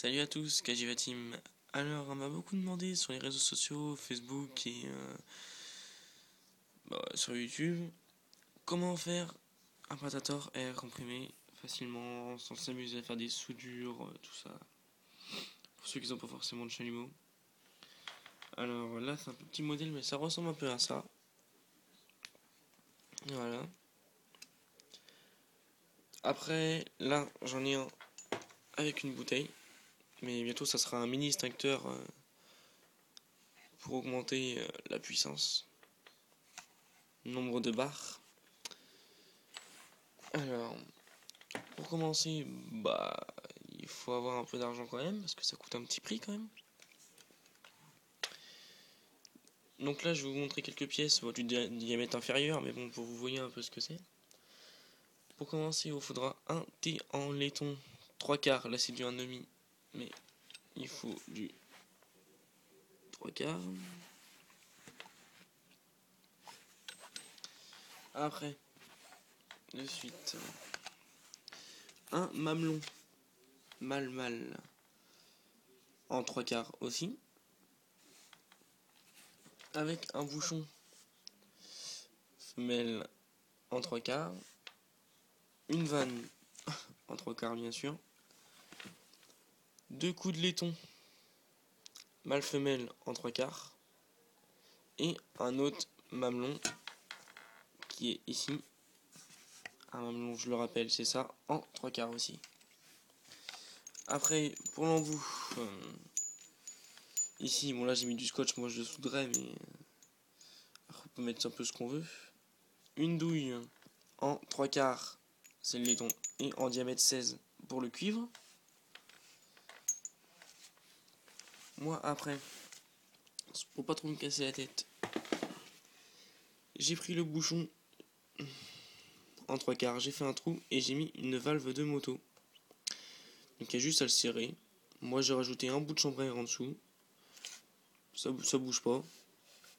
Salut à tous, Kajiva Team. Alors, on m'a beaucoup demandé sur les réseaux sociaux, Facebook et sur YouTube, comment faire un Predator air comprimé facilement, sans s'amuser à faire des soudures, tout ça. Pour ceux qui n'ont pas forcément de chalumeau. Alors là, c'est un petit modèle, mais ça ressemble un peu à ça. Voilà. Après, là, j'en ai un avec une bouteille. Mais bientôt, ça sera un mini extincteur pour augmenter la puissance. Nombre de barres. Alors, pour commencer, il faut avoir un peu d'argent quand même, parce que ça coûte un petit prix quand même. Donc là, je vais vous montrer quelques pièces du diamètre inférieur, mais bon, pour vous voyez un peu ce que c'est. Pour commencer, il vous faudra un thé en laiton 3/4. Là, c'est du 1,5, mais il faut du 3/4. Après, de suite, un mamelon mal en 3/4 aussi, avec un bouchon femelle en 3/4, une vanne en 3/4 bien sûr, 2 coups de laiton mâle femelle en 3/4 et un autre mamelon qui est ici. Un mamelon, je le rappelle, c'est ça, en 3/4 aussi. Après, pour l'embout, ici, bon là j'ai mis du scotch, moi je le souderai, mais après, on peut mettre un peu ce qu'on veut. Une douille en 3/4, c'est le laiton, et en diamètre 16 pour le cuivre. Moi après, pour pas trop me casser la tête, j'ai pris le bouchon en 3/4, j'ai fait un trou et j'ai mis une valve de moto. Donc il y a juste à le serrer. Moi j'ai rajouté un bout de chambre à air en dessous. Ça bouge pas.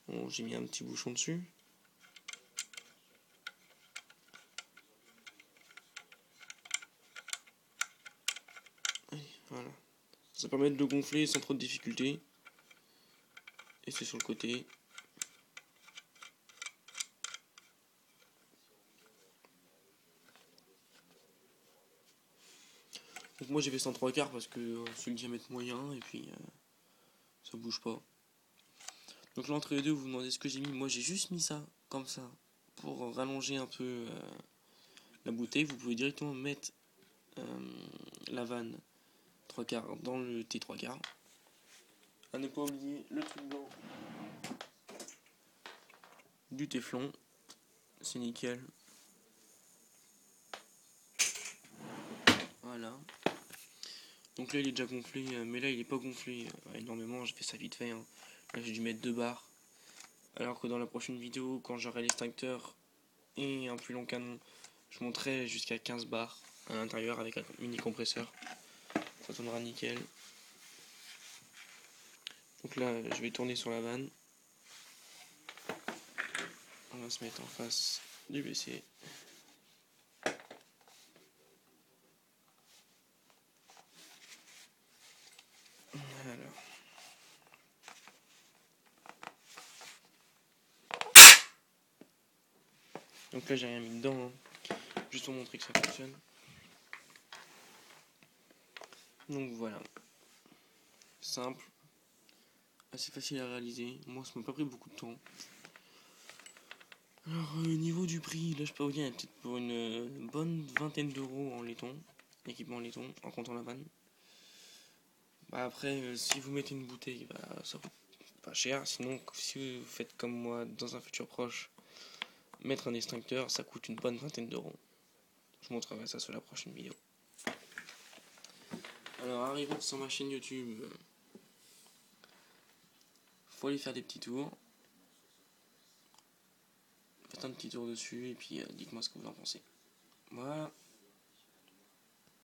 Bon, j'ai mis un petit bouchon dessus. Voilà. Ça permet de le gonfler sans trop de difficulté. Et c'est sur le côté. Donc moi j'ai fait ça en 3/4 parce que c'est le diamètre moyen et puis ça bouge pas. Donc là entre les deux vous vous demandez ce que j'ai mis. Moi j'ai juste mis ça comme ça pour rallonger un peu la bouteille. Vous pouvez directement mettre la vanne 3/4 dans le T 3/4. À ne pas oublier le truc blanc du téflon. C'est nickel. Voilà. Donc là il est déjà gonflé, mais là il est pas gonflé énormément, j'ai fait ça vite fait. Hein. Là j'ai dû mettre 2 barres. Alors que dans la prochaine vidéo, quand j'aurai l'extincteur et un plus long canon, je monterai jusqu'à 15 barres à l'intérieur avec un mini compresseur. Ça tournera nickel. Donc là je vais tourner sur la vanne. On va se mettre en face du PC. Alors. Donc là j'ai rien mis dedans, hein. Juste pour montrer que ça fonctionne. Donc voilà. Simple. Assez facile à réaliser. Moi ça m'a pas pris beaucoup de temps. Alors au niveau du prix, là je peux vous dire, il y a peut-être pour une bonne vingtaine d'euros en laiton. Équipement en laiton, en comptant la vanne. Après, si vous mettez une bouteille, ça coûte pas cher. Sinon, si vous faites comme moi dans un futur proche, mettre un extincteur, ça coûte une bonne vingtaine d'euros. Je vous montrerai ça sur la prochaine vidéo. Alors, arrivons sur ma chaîne YouTube. Faut aller faire des petits tours. Faites un petit tour dessus et puis dites-moi ce que vous en pensez. Voilà.